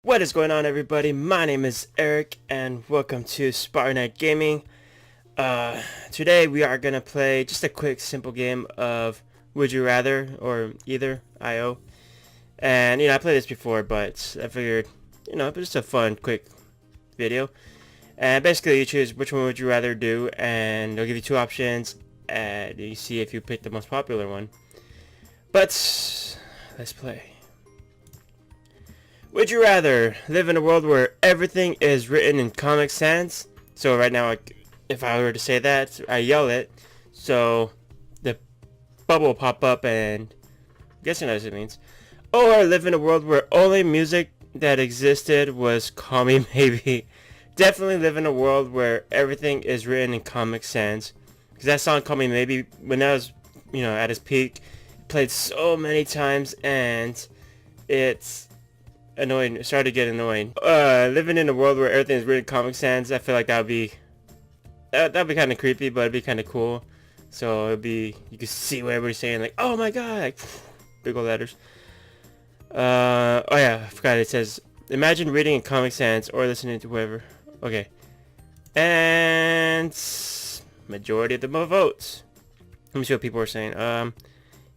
What is going on, everybody? My name is Eric and welcome to Spartanite Gaming. Today we are gonna play just a quick simple game of Would You Rather or Either IO. And I played this before, but I figured it's just a fun quick video. And basically you choose which one would you rather do, and they'll give you two options and you see if you pick the most popular one. But let's play. Would you rather live in a world where everything is written in Comic Sans? So right now, if I were to say that, I yell it, so the bubble will pop up, and I'm guessing that's what it means. Or live in a world where only music that existed was Call Me Maybe. Definitely live in a world where everything is written in Comic Sans. Because that song Call Me Maybe, when that was, at its peak, played so many times, and it's annoying. It started to get annoying. Living in a world where everything is written in Comic Sans, I feel like that'd be kind of creepy, but it'd be kind of cool. So it'd be, you could see what everybody's saying, like, oh my god, like, big old letters. Oh yeah, I forgot. It says, imagine reading in Comic Sans or listening to whoever. Okay, and majority of the votes. Let me see what people are saying.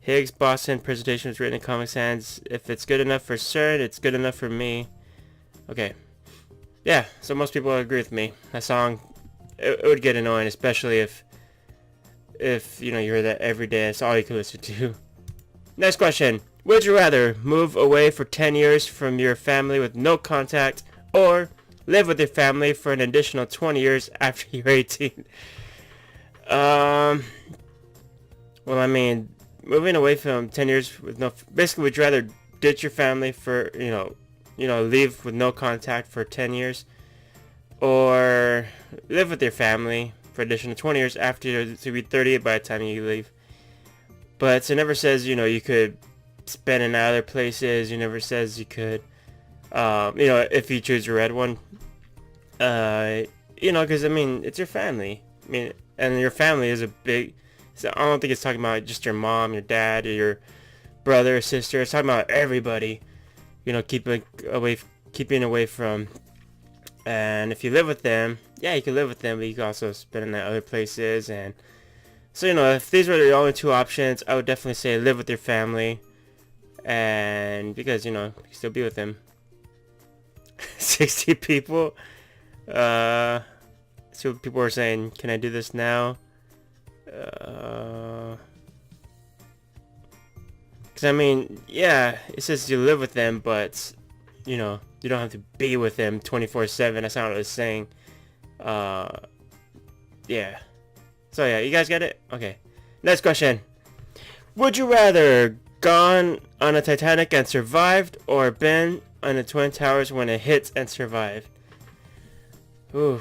Higgs Boston presentation was written in Comic Sans. If it's good enough for CERN, it's good enough for me. Okay. Yeah, so most people agree with me. That song, it would get annoying, especially if you hear that every day. That's all you can listen to. Next question. Would you rather move away for 10 years from your family with no contact, or live with your family for an additional 20 years after you're 18? Well, I mean, moving away from 10 years with no, basically, would you rather ditch your family for, leave with no contact for 10 years, or live with your family for additional 20 years after you to be 38 by the time you leave? But it never says, you could spend in other places. It never says you could, if you choose the red one, because, I mean, it's your family. I mean, and your family is a big, so I don't think it's talking about just your mom, your dad, or your brother or sister. It's talking about everybody. Keeping away from. And if you live with them, yeah, you can live with them, but you can also spend in other places. And so if these were the only two options, I would definitely say live with your family, and because you can still be with them. 60 people. See what people are saying. Can I do this now? Because I mean, yeah, it says you live with them, but you don't have to be with them 24/7. That's not what it's saying. Yeah. So yeah, you guys get it? Okay. Next question. Would you rather gone on a Titanic and survived, or been on the Twin Towers when it hits and survived? Ooh.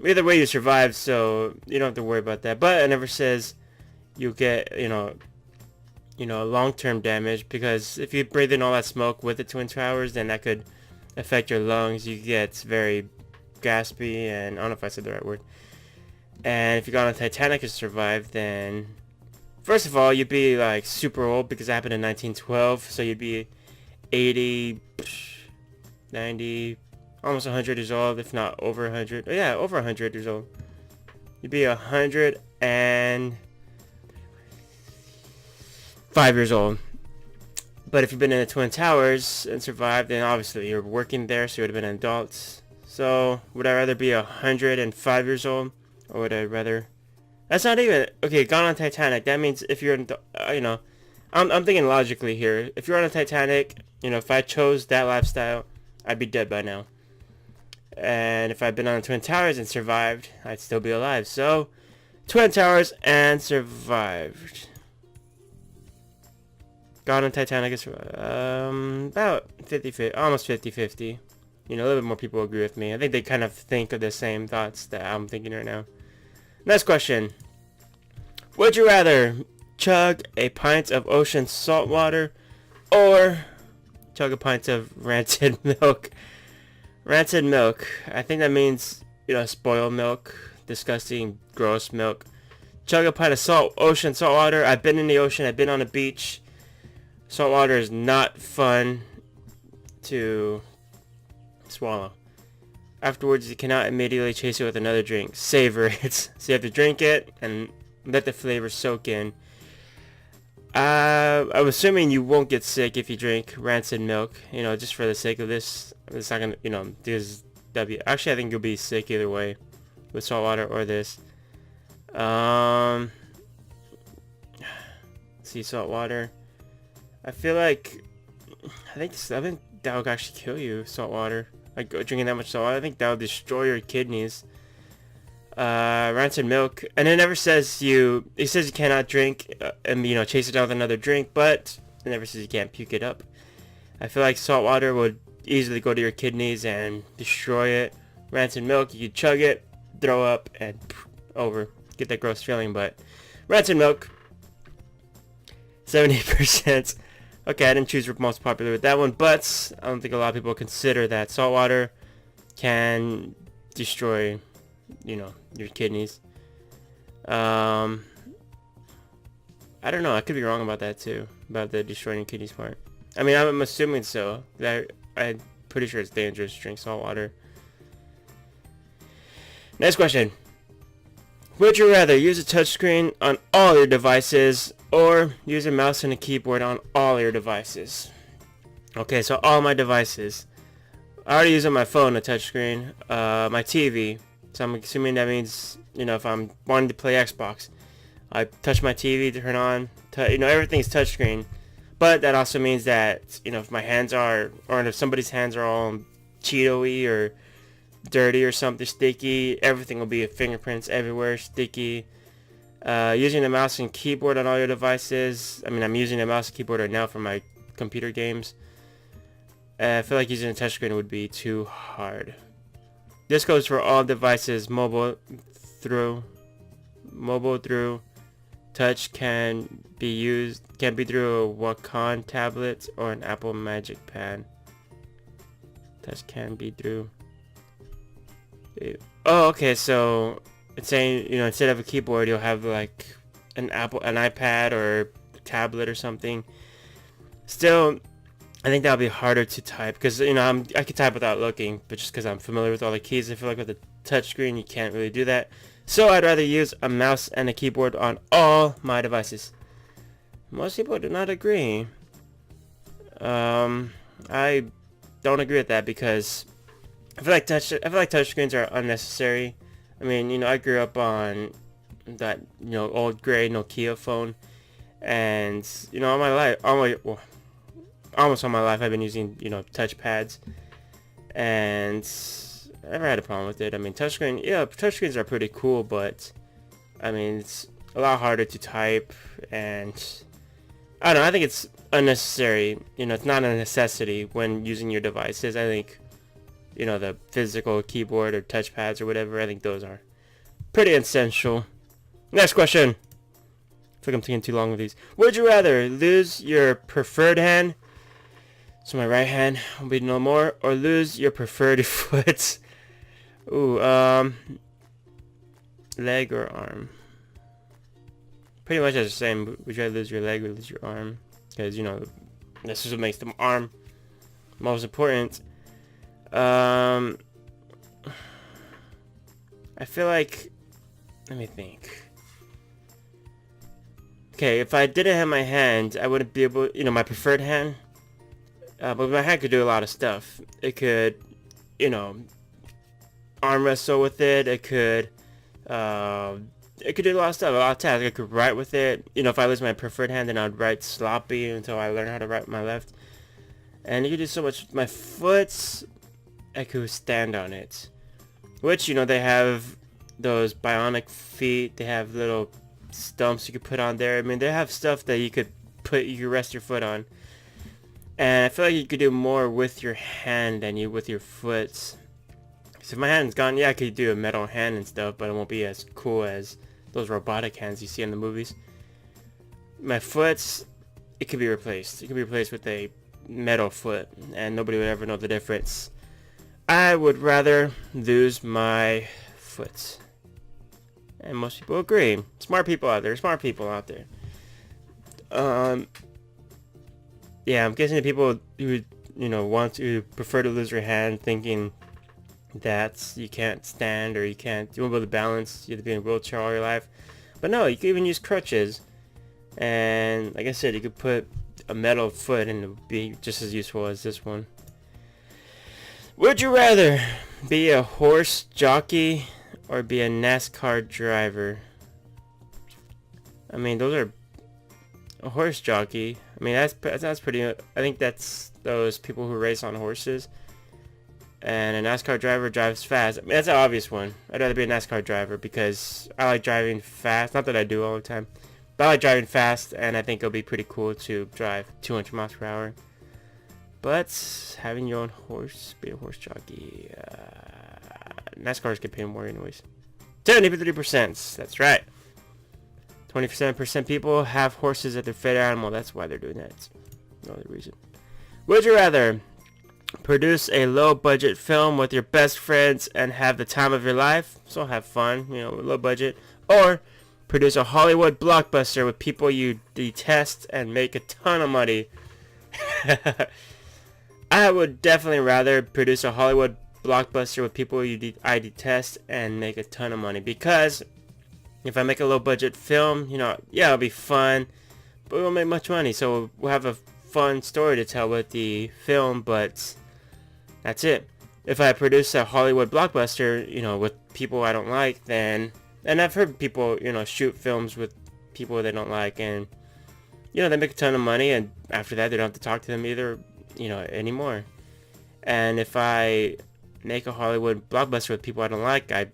Either way you survive, so you don't have to worry about that. But it never says you get, long-term damage, because if you breathe in all that smoke with the Twin Towers, then that could affect your lungs. You get very gaspy, and I don't know if I said the right word. And if you got on Titanic and survived, then first of all, you'd be like super old, because it happened in 1912, so you'd be 80, 90, almost 100 years old, if not over 100. Yeah, over 100 years old. You'd be 105 years old. But if you've been in the Twin Towers and survived, then obviously you're working there, so you would have been an adult. So would I rather be 105 years old, or would I rather... That's not even... Okay, gone on Titanic. That means if you're, I'm thinking logically here. If you're on a Titanic, if I chose that lifestyle, I'd be dead by now. And if I'd been on the Twin Towers and survived, I'd still be alive. So, Twin Towers and survived. Gone on Titanic and survived. About 50-50, almost 50-50. A little bit more people agree with me. I think they kind of think of the same thoughts that I'm thinking right now. Next question. Would you rather chug a pint of ocean salt water, or chug a pint of rancid milk? Rancid milk. I think that means, spoiled milk. Disgusting, gross milk. Chug a pint of ocean salt water. I've been in the ocean. I've been on a beach. Salt water is not fun. to swallow. Afterwards, you cannot immediately chase it with another drink. Savor it. So you have to drink it and let the flavor soak in. I'm assuming you won't get sick if you drink rancid milk. You know, just for the sake of this. It's not gonna, you know, this W. Actually, I think you'll be sick either way with salt water or this. Let's see, salt water. I think that would actually kill you. Salt water. Like drinking that much salt water, I think that would destroy your kidneys. Rancid milk, and it never says it says you cannot drink and, you know, chase it down with another drink, but it never says you can't puke it up. I feel like salt water would easily go to your kidneys and destroy it. Rancid milk, you could chug it, throw up, and over. Get that gross feeling. But rancid milk, 70%. Okay, I didn't choose most popular with that one, but I don't think a lot of people consider that salt water can destroy, you know, your kidneys. I don't know. I could be wrong about that too, about the destroying your kidneys part. I mean, I'm assuming so. I'm pretty sure it's dangerous to drink salt water. Next question. Would you rather use a touchscreen on all your devices or use a mouse and a keyboard on all your devices? Okay, so all my devices. I already use on my phone a touchscreen, my TV. So I'm assuming that means, you know, if I'm wanting to play Xbox, I touch my TV to turn on. You know, everything's touchscreen. But that also means that, you know, if my hands are, or if somebody's hands are all Cheeto-y or dirty or something, sticky, everything will be fingerprints everywhere, sticky. Using a mouse and keyboard on all your devices. I mean, I'm using a mouse and keyboard right now for my computer games. I feel like using a touchscreen would be too hard. This goes for all devices, mobile through. Touch can be through a Wacom tablet or an Apple Magic Pad. Touch can be through. Oh, okay, so it's saying, you know, instead of a keyboard, you'll have like an iPad or a tablet or something. Still, I think that'll be harder to type because, you know, I can type without looking, but just because I'm familiar with all the keys, I feel like with a touchscreen you can't really do that. So I'd rather use a mouse and a keyboard on all my devices. Most people do not agree. I don't agree with that because I feel like touchscreens are unnecessary. I mean, you know, I grew up on that, you know, old gray Nokia phone, and, you know, almost all my life I've been using, you know, touch pads, and I never had a problem with it. I mean, touchscreens are pretty cool, but I mean, it's a lot harder to type, and I don't know, I think it's unnecessary. You know, it's not a necessity when using your devices. I think, you know, the physical keyboard or touch pads or whatever, I think those are pretty essential. Next question. I feel like I'm taking too long with these. Would you rather lose your preferred hand, so my right hand will be no more, or lose your preferred foot? Ooh, leg or arm? Pretty much as the same. Would you rather lose your leg or lose your arm? Because, you know, this is what makes the arm most important. I feel like, let me think. Okay, if I didn't have my hand, I wouldn't be able, you know, my preferred hand. But my hand could do a lot of stuff. It could, you know, arm wrestle with it. It could do a lot of stuff, a lot of tasks. I could write with it. You know, if I lose my preferred hand, then I'd write sloppy until I learn how to write with my left. And you could do so much. My foot, I could stand on it. Which, you know, they have those bionic feet. They have little stumps you could put on there. I mean, they have stuff that you could rest your foot on. And I feel like you could do more with your hand than you with your foot. So if my hand's gone, yeah, I could do a metal hand and stuff, but it won't be as cool as those robotic hands you see in the movies. My foot, it could be replaced. It could be replaced with a metal foot, and nobody would ever know the difference. I would rather lose my foot. And most people agree. Smart people out there. Yeah, I'm guessing the people who want to prefer to lose your hand, thinking that you can't stand or you won't be able to balance, you have to be in a wheelchair all your life. But no, you can even use crutches. And like I said, you could put a metal foot and it would be just as useful as this one. Would you rather be a horse jockey or be a NASCAR driver? I mean, those are a horse jockey. I mean, that's pretty. I think that's those people who race on horses. And a NASCAR driver drives fast. I mean, that's an obvious one. I'd rather be a NASCAR driver because I like driving fast. Not that I do all the time, but I like driving fast, and I think it'll be pretty cool to drive 200 miles per hour. But having your own horse, be a horse jockey. NASCARs get paid more anyways. 73%. That's right. 27% people have horses as their favorite animal. That's why they're doing that. It's no other reason. Would you rather produce a low-budget film with your best friends and have the time of your life? So have fun, low budget. Or produce a Hollywood blockbuster with people you detest and make a ton of money. I would definitely rather produce a Hollywood blockbuster with people I detest and make a ton of money, because if I make a low budget film, it'll be fun, but we won't make much money, so we'll have a fun story to tell with the film, but that's it. If I produce a Hollywood blockbuster, with people I don't like, and I've heard people, shoot films with people they don't like, and, they make a ton of money, and after that they don't have to talk to them either, anymore. And if I make a Hollywood blockbuster with people I don't like, I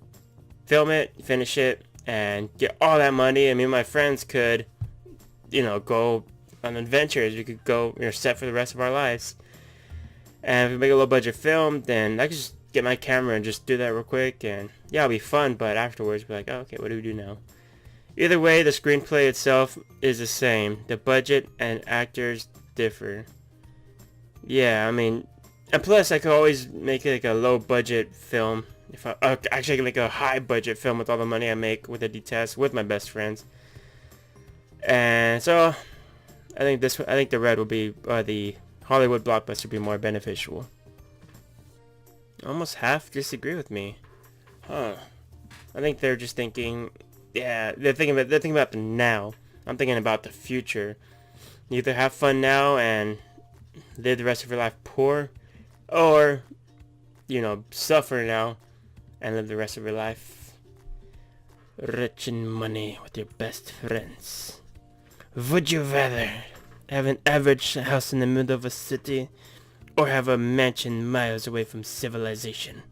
film it, finish it, and get all that money, and me and my friends could, go on adventures. We could go, set for the rest of our lives. And if we make a low budget film, then I could just get my camera and just do that real quick, and yeah, it'll be fun, but afterwards be like, oh, okay, what do we do now? Either way, the screenplay itself is the same. The budget and actors differ. Yeah, I mean, and plus I could always make like a low budget film. If I can make a high budget film with all the money I make with a detest with my best friends. And so I think the red will be the Hollywood blockbuster will be more beneficial. Almost half disagree with me. Huh. I think they're just thinking, yeah, they're thinking about the now. I'm thinking about the future. You either have fun now and live the rest of your life poor, or, suffer now and live the rest of your life rich in money with your best friends. Would you rather have an average house in the middle of a city or have a mansion miles away from civilization?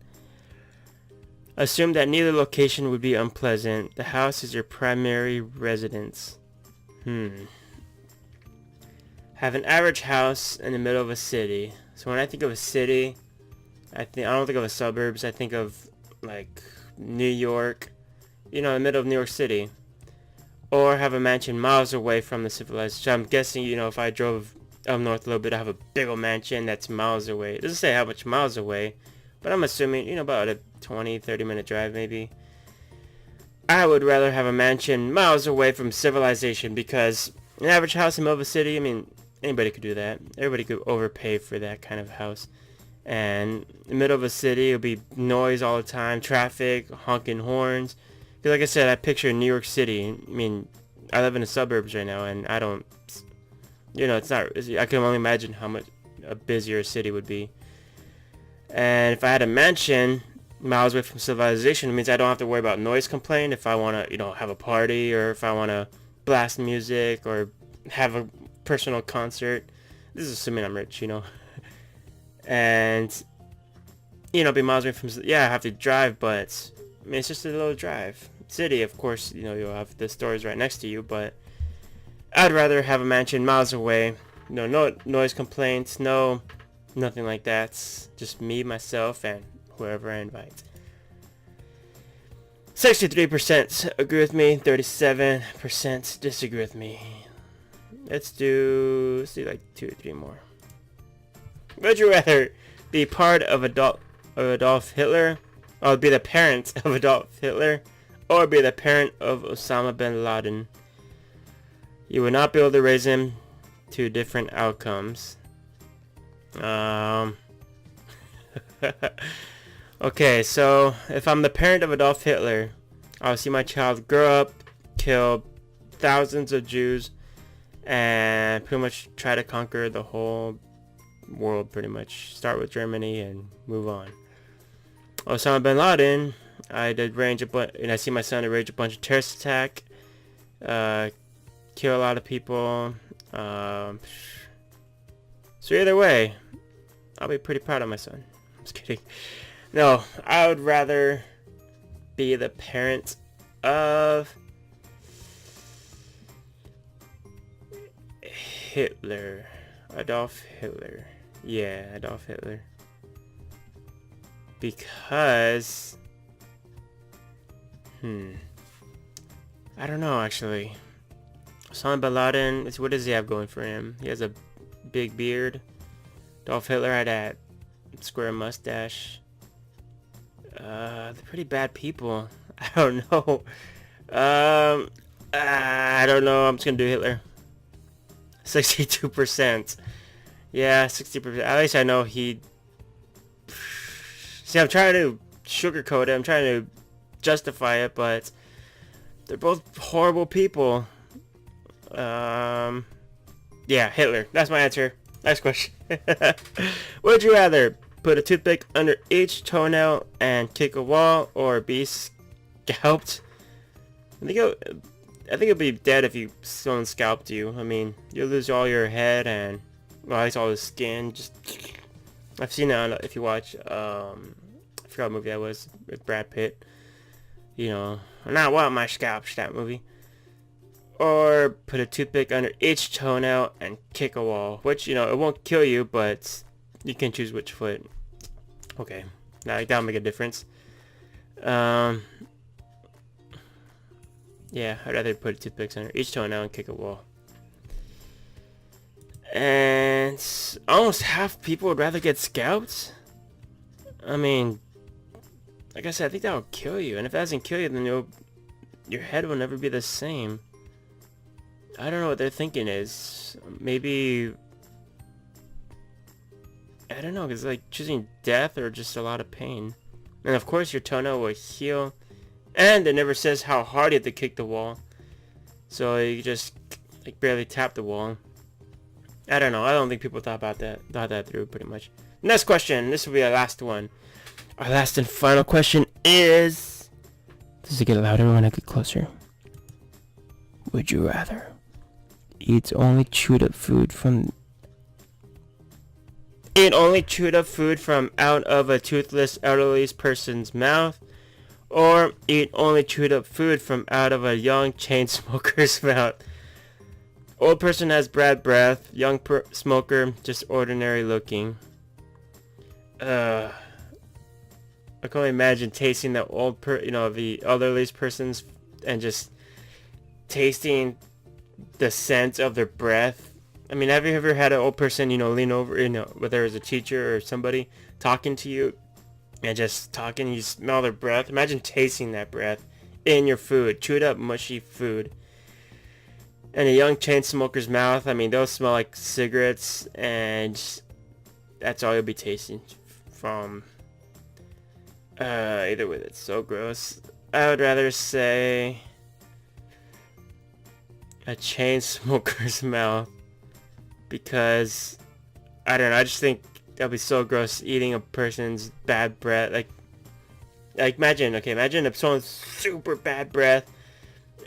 Assume that neither location would be unpleasant. The house is your primary residence. Have an average house in the middle of a city. So when I think of a city, I don't think of the suburbs. I think of like New York, in the middle of New York City. Or have a mansion miles away from the civilized. So I'm guessing, if I drove up north a little bit, I have a big old mansion that's miles away. It doesn't say how much miles away, but I'm assuming, about a 20-30 minute drive maybe. I would rather have a mansion miles away from civilization, because an average house in the middle of a city, I mean, anybody could do that. Everybody could overpay for that kind of house. And in the middle of a city, it'll be noise all the time, traffic, honking horns. Because like I said, I picture New York City. I mean, I live in the suburbs right now, and I don't, it's not, I can only imagine how much a busier city would be. And if I had a mansion miles away from civilization, it means I don't have to worry about noise complaint if I want to, have a party, or if I want to blast music or have a personal concert. This is assuming I'm rich, and be miles away from, I have to drive, but I mean, it's just a little drive. City, of course, you'll have the stores right next to you, but I'd rather have a mansion miles away. No noise complaints, nothing like that. Just me, myself, and whoever I invite. 63% agree with me, 37% disagree with me. Let's do like 2 or 3 more. Would you rather be part of Adolf Hitler, or be the parent of Adolf Hitler, or be the parent of Osama bin Laden? You would not be able to raise him to different outcomes. Um. Okay, so if I'm the parent of Adolf Hitler, I'll see my child grow up, kill thousands of Jews, and pretty much try to conquer the whole world. Pretty much start with Germany and move on. Osama bin Laden, and I see my son arrange a bunch of terrorist attack, kill a lot of people. So either way, I'll be pretty proud of my son. I'm just kidding. No, I would rather be the parent of Hitler. Adolf Hitler. Yeah, Adolf Hitler. Because I don't know actually. Osama bin Laden, what does he have going for him? He has a big beard. Adolf Hitler had that square mustache. They're pretty bad people. I don't know. I don't know. I'm just gonna do Hitler. 62%. Yeah, 60%. At least I know he. See, I'm trying to sugarcoat it. I'm trying to justify it, but they're both horrible people. Yeah, Hitler. That's my answer. Next question. Would you rather put a toothpick under each toenail and kick a wall, or be scalped? I think it'd be dead if someone scalped you. I mean, you'll lose all your head and, well, at least all the skin. Just, I've seen it if you watch, I forgot what movie that was with Brad Pitt. You know, and I want my scalp, that movie. Or put a toothpick under each toenail and kick a wall, which, you know, it won't kill you, but you can choose which foot. Okay, now that'll make a difference. Yeah, I'd rather put toothpicks under each toenail and kick a wall. And almost half people would rather get scalped. I mean, like I said, I think that will kill you. And if that doesn't kill you, then your head will never be the same. I don't know what their thinking is. Maybe, I don't know, because like choosing death or just a lot of pain. And of course your toenail will heal. And it never says how hard you have to kick the wall. So you just like barely tap the wall. I don't know. I don't think people thought that through pretty much. Next question. This will be our last one. Our last and final question is... Does it get louder when I get closer? Would you rather eat only chewed up food from out of a toothless elderly person's mouth, or eat only chewed up food from out of a young chain smoker's mouth? Old person has bad breath. Young smoker just ordinary looking. I can only imagine tasting the the elderly person's and just tasting the scent of their breath. I mean, have you ever had an old person, lean over, whether it's a teacher or somebody talking to you and just talking, you smell their breath. Imagine tasting that breath in your food, chewed up, mushy food. And a young chain smoker's mouth, I mean, they'll smell like cigarettes, and that's all you'll be tasting from. Either way, it's so gross. I would rather say a chain smoker's mouth, because I don't know, I just think that'd be so gross, eating a person's bad breath. Like imagine if someone's super bad breath,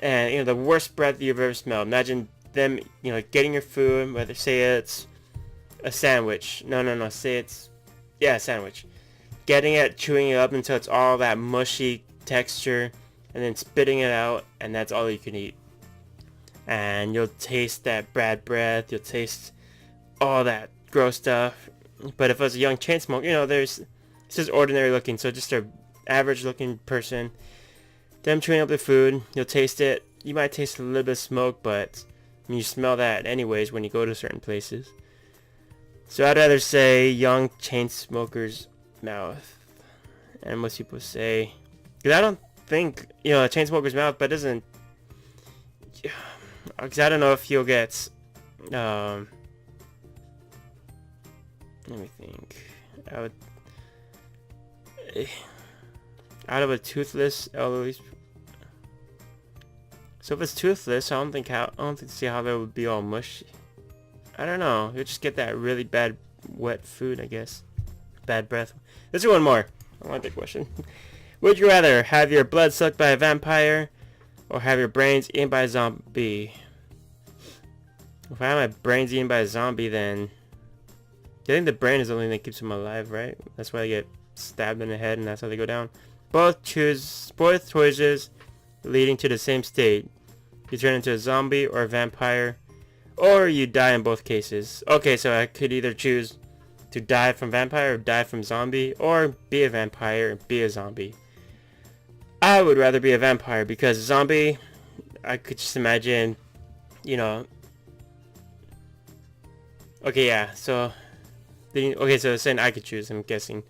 and the worst breath you've ever smelled. Imagine them, getting your food, whether say it's a sandwich. Say it's a sandwich. Getting it, chewing it up until it's all that mushy texture, and then spitting it out, and that's all you can eat. And you'll taste that bad breath, you'll taste all that gross stuff. But if it was a young chain smoker, this is ordinary looking, so just a average looking person, them chewing up the food, you'll taste it. You might taste a little bit of smoke, but you smell that anyways when you go to certain places. So I'd rather say young chain smoker's mouth. And most people say, because I don't think, a chain smoker's mouth, but it doesn't, because I don't know if you'll get, Let me think. I would out of a toothless elderly. So if it's toothless, I don't see how that would be all mushy. I don't know. You'll just get that really bad wet food, I guess. Bad breath. Let's do one more. I want the question. Would you rather have your blood sucked by a vampire or have your brains eaten by a zombie? If I have my brains eaten by a zombie, then I think the brain is the only thing that keeps them alive, right? That's why they get stabbed in the head and that's how they go down. Both choices leading to the same state. You turn into a zombie or a vampire, or you die in both cases. Okay, so I could either choose to die from vampire or die from zombie, or be a vampire and be a zombie. I would rather be a vampire because a zombie, I could just imagine, you know. Okay, yeah, so okay, so it's saying I could choose, I'm guessing.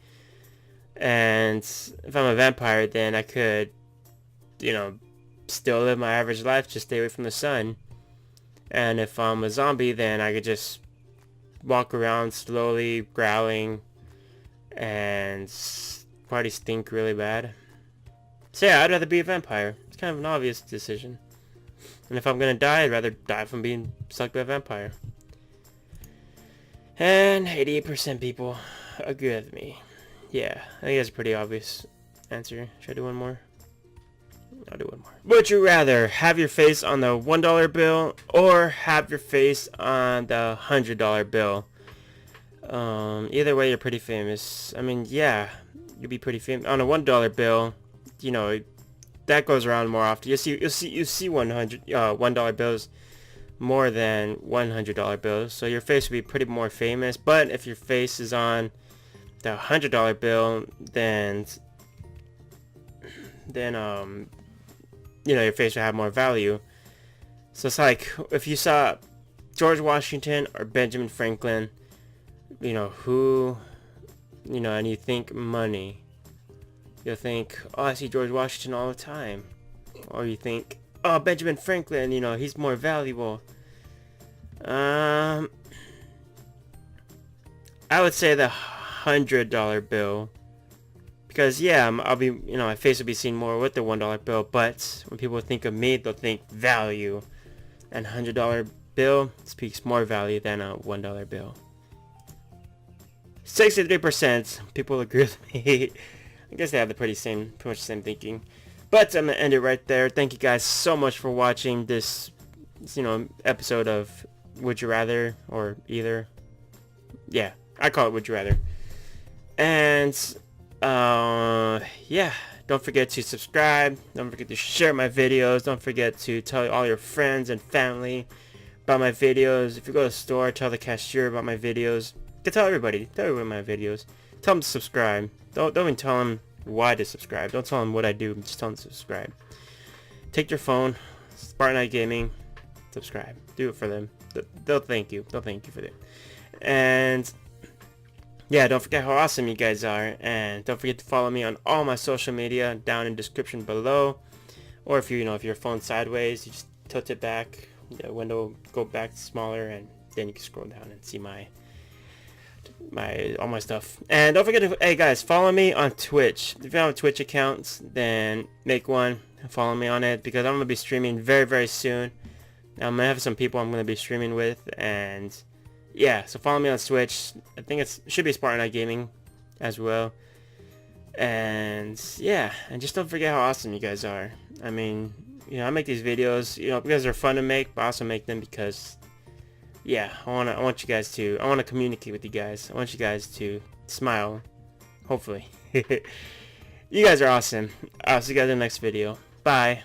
And if I'm a vampire, then I could, you know, still live my average life, just stay away from the sun. And if I'm a zombie, then I could just walk around slowly, growling, and probably stink really bad. So yeah, I'd rather be a vampire. It's kind of an obvious decision. And if I'm gonna die, I'd rather die from being sucked by a vampire. And 88% people agree with me. Yeah, I think that's a pretty obvious answer. Should I do one more? I'll do one more. Would you rather have your face on the $1 bill or have your face on the $100 bill? Either way, you're pretty famous. I mean, yeah, you'll be pretty famous on a $1 bill. You know, that goes around more often. You see $1 bills more than $100 bills. So your face will be pretty more famous. But if your face is on the $100 bill, then you know, your face will have more value. So it's like if you saw George Washington or Benjamin Franklin, you know, who, you know, and you think money, you'll think, oh, I see George Washington all the time. Or you think, oh, Benjamin Franklin, you know, he's more valuable. I would say the $100 bill. Because, yeah, I'll be, you know, my face will be seen more with the $1 bill, but when people think of me, they'll think value. And $100 bill speaks more value than a $1 bill. 63% people agree with me. I guess they have the pretty much the same thinking. But I'm going to end it right there. Thank you guys so much for watching this, you know, episode of Would You Rather, or either. Yeah, I call it Would You Rather. And yeah, don't forget to subscribe, don't forget to share my videos, don't forget to tell all your friends and family about my videos. If you go to the store, tell the cashier about my videos. Tell everybody my videos. Tell them to subscribe. Don't even tell them why to subscribe. Don't tell them what I do, just tell them to subscribe. Take your phone, Spartan Night Gaming, subscribe. Do it for them. They'll thank you. They'll thank you for it. And yeah, don't forget how awesome you guys are, and don't forget to follow me on all my social media down in the description below. Or if if your phone's sideways, you just tilt it back, the window go back smaller, and then you can scroll down and see all my stuff. And don't forget to, hey guys, follow me on Twitch. If you don't have a Twitch account, then make one. Follow me on it, because I'm gonna be streaming very, very soon. I'm gonna have some people I'm gonna be streaming with, and yeah, so follow me on Twitch. I think it should be Spartan Night Gaming as well. And yeah, and just don't forget how awesome you guys are. I mean, I make these videos, because they're fun to make, but I also make them because, yeah, I want to communicate with you guys. I want you guys to smile, hopefully. You guys are awesome. I'll see you guys in the next video. Bye.